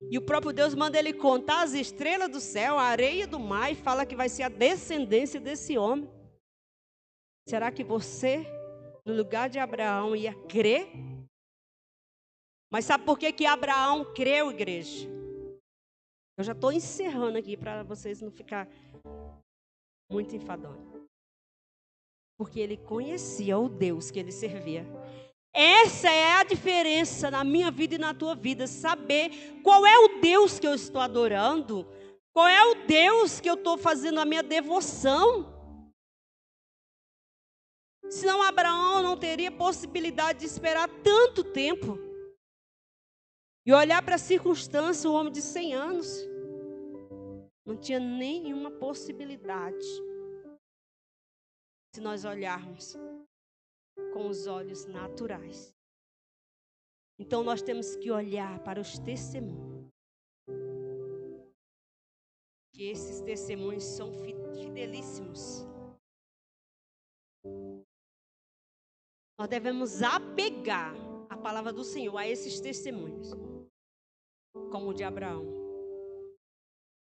E o próprio Deus manda ele contar as estrelas do céu, a areia do mar, e fala que vai ser a descendência desse homem. Será que você, no lugar de Abraão, ia crer? Mas sabe por que Abraão creu, igreja? Eu já estou encerrando aqui para vocês não ficar muito enfadonhos. Porque ele conhecia o Deus que ele servia. Essa é a diferença na minha vida e na tua vida. Saber qual é o Deus que eu estou adorando. Qual é o Deus que eu estou fazendo a minha devoção. Senão Abraão não teria possibilidade de esperar tanto tempo. E olhar para a circunstância, um homem de 100 anos. Não tinha nenhuma possibilidade. Se nós olharmos com os olhos naturais. Então nós temos que olhar para os testemunhos. Que esses testemunhos são fidelíssimos. Nós devemos apegar a palavra do Senhor a esses testemunhos. Como o de Abraão.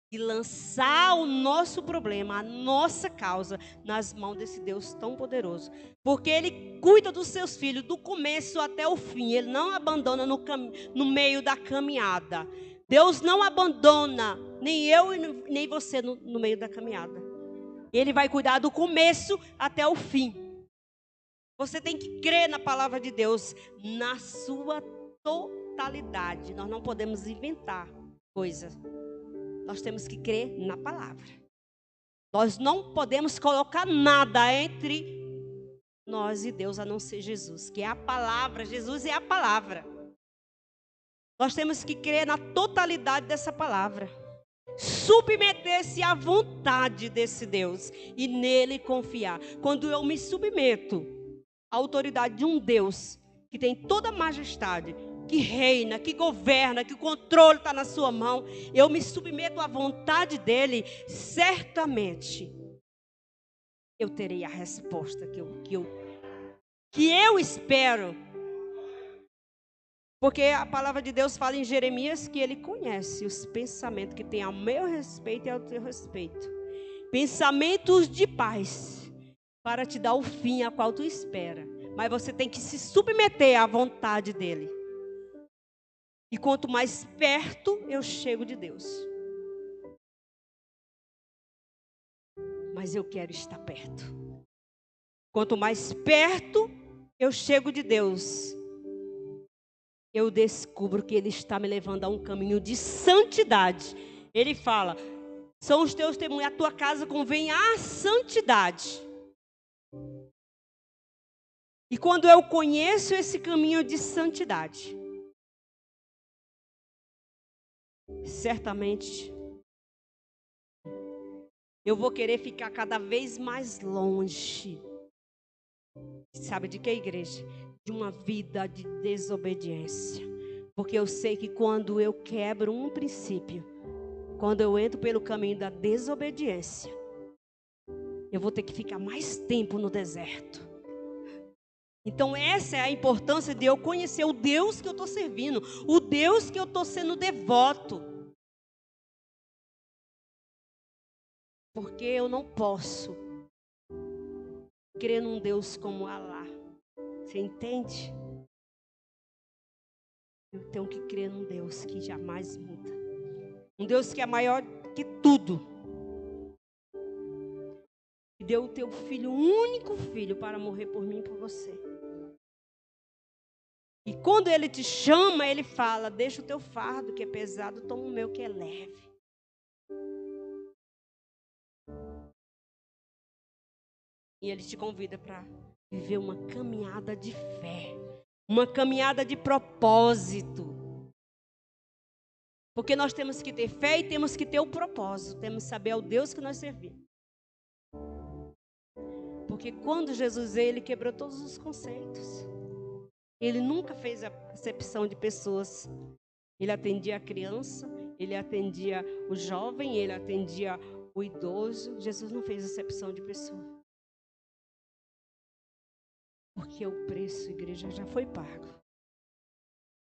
E lançar o nosso problema, a nossa causa, nas mãos desse Deus tão poderoso. Porque Ele cuida dos seus filhos do começo até o fim. Ele não abandona no meio da caminhada. Deus não abandona nem eu e nem você no meio da caminhada. Ele vai cuidar do começo até o fim. Você tem que crer na palavra de Deus na sua totalidade. Nós não podemos inventar coisas. Nós temos que crer na palavra. Nós não podemos colocar nada entre nós e Deus, a não ser Jesus, que é a palavra. Jesus é a palavra. Nós temos que crer na totalidade dessa palavra. Submeter-se à vontade desse Deus e nele confiar. Quando eu me submeto à autoridade de um Deus que tem toda a majestade, que reina, que governa, que o controle está na sua mão, eu me submeto à vontade dele, certamente eu terei a resposta que eu espero. Porque a palavra de Deus fala em Jeremias que ele conhece os pensamentos que tem ao meu respeito e ao teu respeito. Pensamentos de paz, para te dar o fim a qual tu espera. Mas você tem que se submeter à vontade dele. E quanto mais perto eu chego de Deus. Mas eu quero estar perto. Quanto mais perto eu chego de Deus, eu descubro que Ele está me levando a um caminho de santidade. Ele fala, são os teus testemunhos, a tua casa convém à santidade. E quando eu conheço esse caminho de santidade, certamente eu vou querer ficar cada vez mais longe. Sabe de que, igreja? De uma vida de desobediência. Porque eu sei que quando eu quebro um princípio, quando eu entro pelo caminho da desobediência, eu vou ter que ficar mais tempo no deserto. Então essa é a importância de eu conhecer o Deus que eu estou servindo, o Deus que eu estou sendo devoto. Porque eu não posso crer num Deus como Alá. Você entende? Eu tenho que crer num Deus que jamais muda. Um Deus que é maior que tudo. E deu o teu filho, um único filho, para morrer por mim e por você. E quando ele te chama, ele fala: deixa o teu fardo que é pesado, toma o meu que é leve. E ele te convida para viver uma caminhada de fé, uma caminhada de propósito. Porque nós temos que ter fé e temos que ter o propósito, temos que saber ao Deus que nós servimos. Porque quando Jesus veio, ele quebrou todos os conceitos. Ele nunca fez a acepção de pessoas. Ele atendia a criança, ele atendia o jovem, ele atendia o idoso. Jesus não fez acepção de pessoa. Porque o preço, igreja, já foi pago.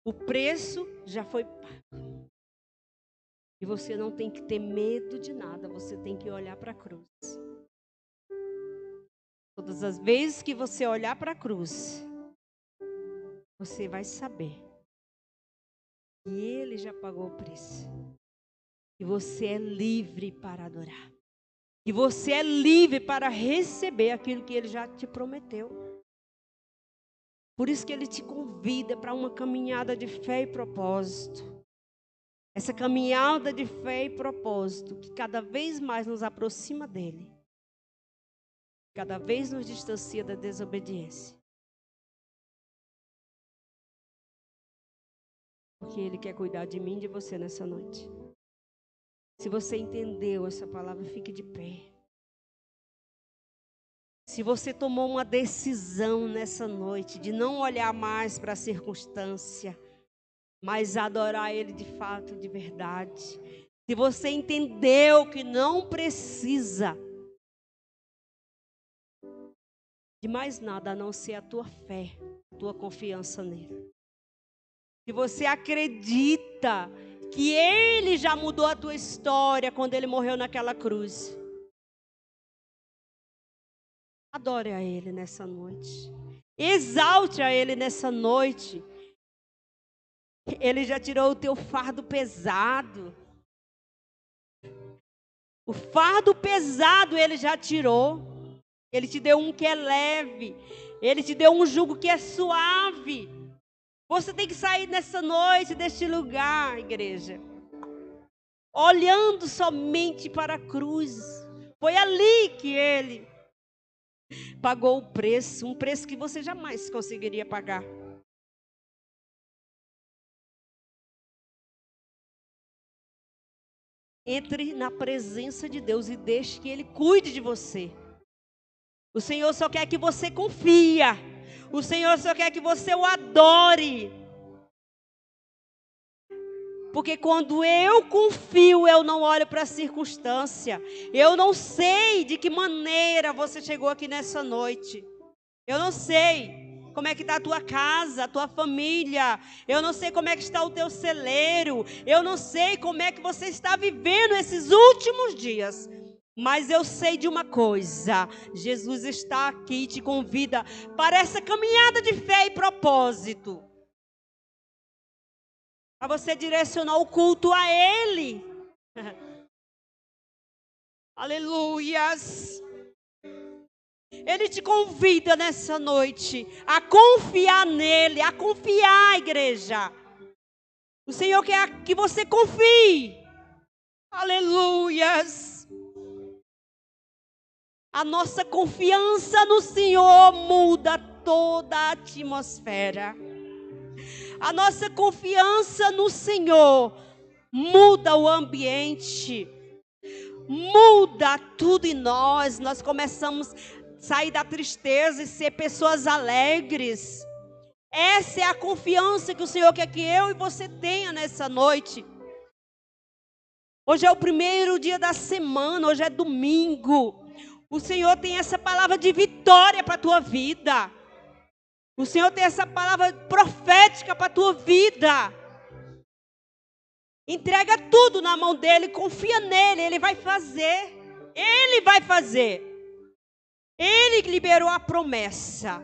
O preço já foi pago. E você não tem que ter medo de nada, você tem que olhar para a cruz. Todas as vezes que você olhar para a cruz, você vai saber que Ele já pagou o preço. Que você é livre para adorar. Que você é livre para receber aquilo que Ele já te prometeu. Por isso que Ele te convida para uma caminhada de fé e propósito. Essa caminhada de fé e propósito que cada vez mais nos aproxima dEle. Cada vez nos distancia da desobediência. Porque Ele quer cuidar de mim e de você nessa noite. Se você entendeu essa palavra, fique de pé. Se você tomou uma decisão nessa noite de não olhar mais para a circunstância, mas adorar Ele de fato, de verdade. Se você entendeu que não precisa de mais nada a não ser a tua fé, a tua confiança nele. Se você acredita que Ele já mudou a tua história quando Ele morreu naquela cruz, adore a Ele nessa noite. Exalte a Ele nessa noite. Ele já tirou o teu fardo pesado. O fardo pesado Ele já tirou. Ele te deu um que é leve. Ele te deu um jugo que é suave. Você tem que sair nessa noite deste lugar, igreja, olhando somente para a cruz. Foi ali que Ele pagou o preço, um preço que você jamais conseguiria pagar. Entre na presença de Deus e deixe que Ele cuide de você. O Senhor só quer que você confie. O Senhor só quer que você o adore. Porque quando eu confio, eu não olho para a circunstância. Eu não sei de que maneira você chegou aqui nessa noite. Eu não sei como é que está a tua casa, a tua família. Eu não sei como é que está o teu celeiro. Eu não sei como é que você está vivendo esses últimos dias. Mas eu sei de uma coisa: Jesus está aqui e te convida para essa caminhada de fé e propósito. Para você direcionar o culto a Ele. Aleluias. Ele te convida nessa noite a confiar nele, a confiar, igreja. O Senhor quer que você confie. Aleluias. A nossa confiança no Senhor muda toda a atmosfera. A nossa confiança no Senhor muda o ambiente. Muda tudo em nós. Nós começamos a sair da tristeza e ser pessoas alegres. Essa é a confiança que o Senhor quer que eu e você tenha nessa noite. Hoje é o primeiro dia da semana, hoje é domingo. O Senhor tem essa palavra de vitória para a tua vida. O Senhor tem essa palavra profética para a tua vida. Entrega tudo na mão dEle, confia nele, Ele vai fazer. Ele vai fazer. Ele liberou a promessa.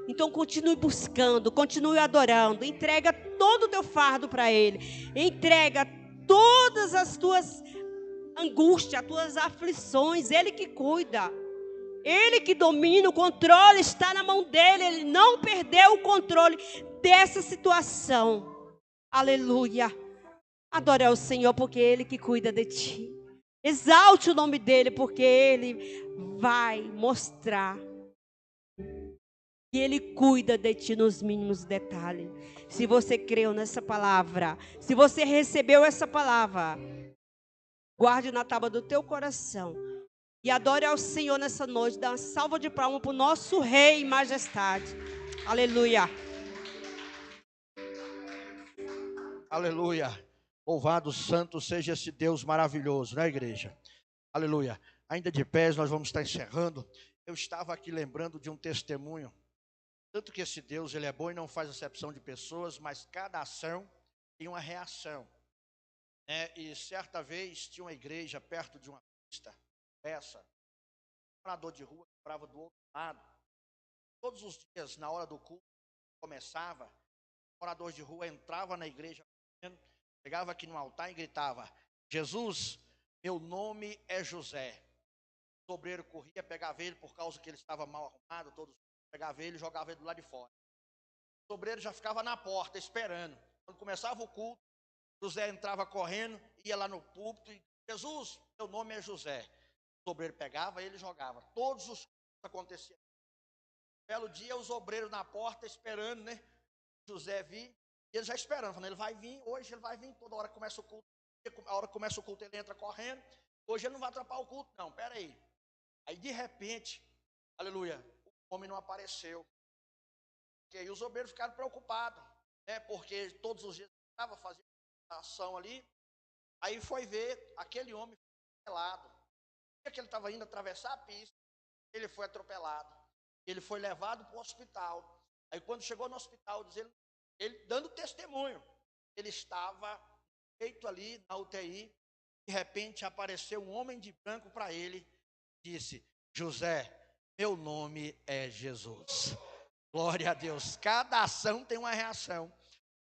Então continue buscando, continue adorando. Entrega todo o teu fardo para Ele. Entrega todas as tuas angústias, as tuas aflições. Ele que cuida. Ele que domina, o controle está na mão dele. Ele não perdeu o controle dessa situação. Aleluia. Adore ao Senhor, porque Ele que cuida de ti. Exalte o nome dEle, porque Ele vai mostrar que Ele cuida de ti nos mínimos detalhes. Se você creu nessa palavra, se você recebeu essa palavra, guarde na tábua do teu coração. E adore ao Senhor nessa noite. Dá uma salva de palmas para o nosso Rei e Majestade. Aleluia. Aleluia. Louvado, santo seja esse Deus maravilhoso, né, igreja? Aleluia. Ainda de pés, nós vamos estar encerrando. Eu estava aqui lembrando de um testemunho. Tanto que esse Deus, Ele é bom e não faz acepção de pessoas, mas cada ação tem uma reação. E certa vez tinha uma igreja perto de uma pista. Um morador de rua que morava do outro lado. Todos os dias, na hora do culto, começava, o morador de rua entrava na igreja, chegava aqui no altar e gritava: Jesus, meu nome é José. O obreiro corria, pegava ele por causa que ele estava mal arrumado, todos pegava ele e jogava ele do lado de fora. O obreiro já ficava na porta esperando. Quando começava o culto, José entrava correndo, ia lá no púlpito e: Jesus, meu nome é José. O obreiro pegava ele e jogava. Todos os cultos aconteciam. Um belo dia, os obreiros na porta esperando, né? José vir, e ele já esperando, falando: ele vai vir, hoje ele vai vir, toda hora que começa o culto, a hora que começa o culto ele entra correndo, hoje ele não vai atrapalhar o culto não, peraí. Aí de repente, aleluia, o homem não apareceu. E aí os obreiros ficaram preocupados, né? Porque todos os dias ele estava fazendo ação ali. Aí foi ver aquele homem atropelado. No dia que ele estava indo atravessar a pista, ele foi atropelado. Ele foi levado para o hospital. Aí quando chegou no hospital, ele dando testemunho, ele estava feito ali na UTI. De repente apareceu um homem de branco para ele, disse: José, meu nome é Jesus. Glória a Deus. Cada ação tem uma reação.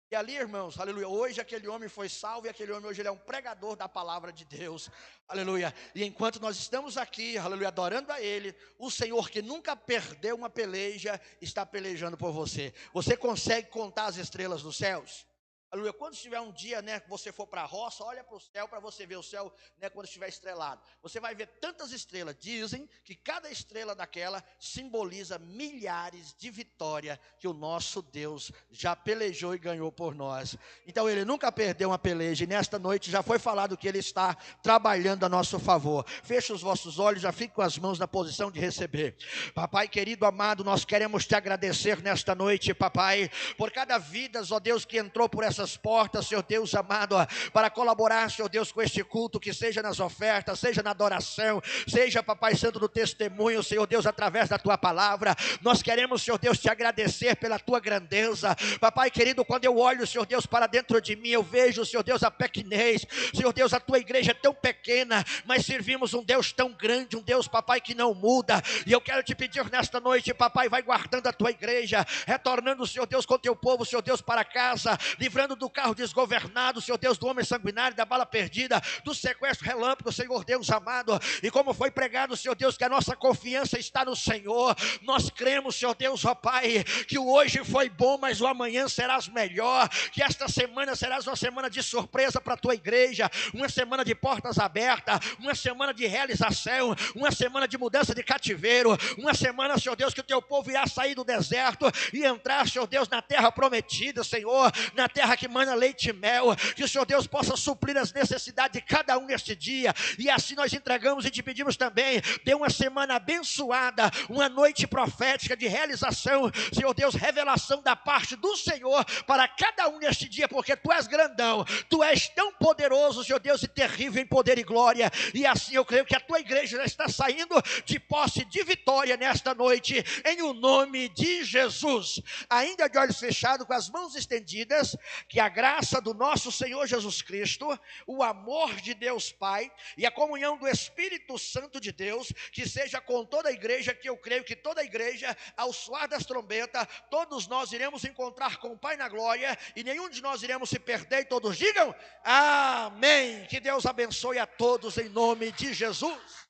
E ali, irmãos, aleluia, hoje aquele homem foi salvo, e aquele homem hoje ele é um pregador da palavra de Deus, aleluia. E enquanto nós estamos aqui, aleluia, adorando a Ele, o Senhor que nunca perdeu uma peleja, está pelejando por você. Você consegue contar as estrelas dos céus? Aleluia. Quando estiver um dia, né, que você for para a roça, olha para o céu para você ver o céu, né, quando estiver estrelado. Você vai ver tantas estrelas. Dizem que cada estrela daquela simboliza milhares de vitórias que o nosso Deus já pelejou e ganhou por nós. Então Ele nunca perdeu uma peleja, e nesta noite já foi falado que Ele está trabalhando a nosso favor. Feche os vossos olhos, já fique com as mãos na posição de receber. Papai querido, amado, nós queremos te agradecer nesta noite, papai, por cada vida, ó Deus, que entrou por essas portas, Senhor Deus amado, para colaborar, Senhor Deus, com este culto, que seja nas ofertas, seja na adoração, seja, papai santo, no testemunho, Senhor Deus, através da tua palavra. Nós queremos, Senhor Deus, te agradecer pela tua grandeza, papai querido. Quando eu olho, Senhor Deus, para dentro de mim, eu vejo, Senhor Deus, a pequenez. Senhor Deus, a tua igreja é tão pequena, mas servimos um Deus tão grande, um Deus, papai, que não muda. E eu quero te pedir nesta noite, papai, vai guardando a tua igreja, retornando, Senhor Deus, com teu povo, Senhor Deus, para casa, livrando do carro desgovernado, Senhor Deus, do homem sanguinário, da bala perdida, do sequestro relâmpago, Senhor Deus amado. E como foi pregado, Senhor Deus, que a nossa confiança está no Senhor. Nós cremos, Senhor Deus, ó Pai, que o hoje foi bom, mas o amanhã serás melhor, que esta semana serás uma semana de surpresa para a tua igreja, uma semana de portas abertas, uma semana de realização, uma semana de mudança de cativeiro, uma semana, Senhor Deus, que o teu povo irá sair do deserto e entrar, Senhor Deus, na terra prometida, Senhor, na terra que mana leite e mel. Que o Senhor Deus possa suprir as necessidades de cada um neste dia, e assim nós entregamos e te pedimos também: dê uma semana abençoada, uma noite profética de realização, Senhor Deus, revelação da parte do Senhor para cada um neste dia, porque tu és grandão, tu és tão poderoso, Senhor Deus, e terrível em poder e glória. E assim eu creio que a tua igreja já está saindo de posse de vitória nesta noite, em o nome de Jesus. Ainda de olhos fechados, com as mãos estendidas, que a graça do nosso Senhor Jesus Cristo, o amor de Deus Pai e a comunhão do Espírito Santo de Deus, que seja com toda a igreja, que eu creio que toda a igreja, ao soar das trombetas, todos nós iremos encontrar com o Pai na glória e nenhum de nós iremos se perder, e todos digam amém. Que Deus abençoe a todos em nome de Jesus.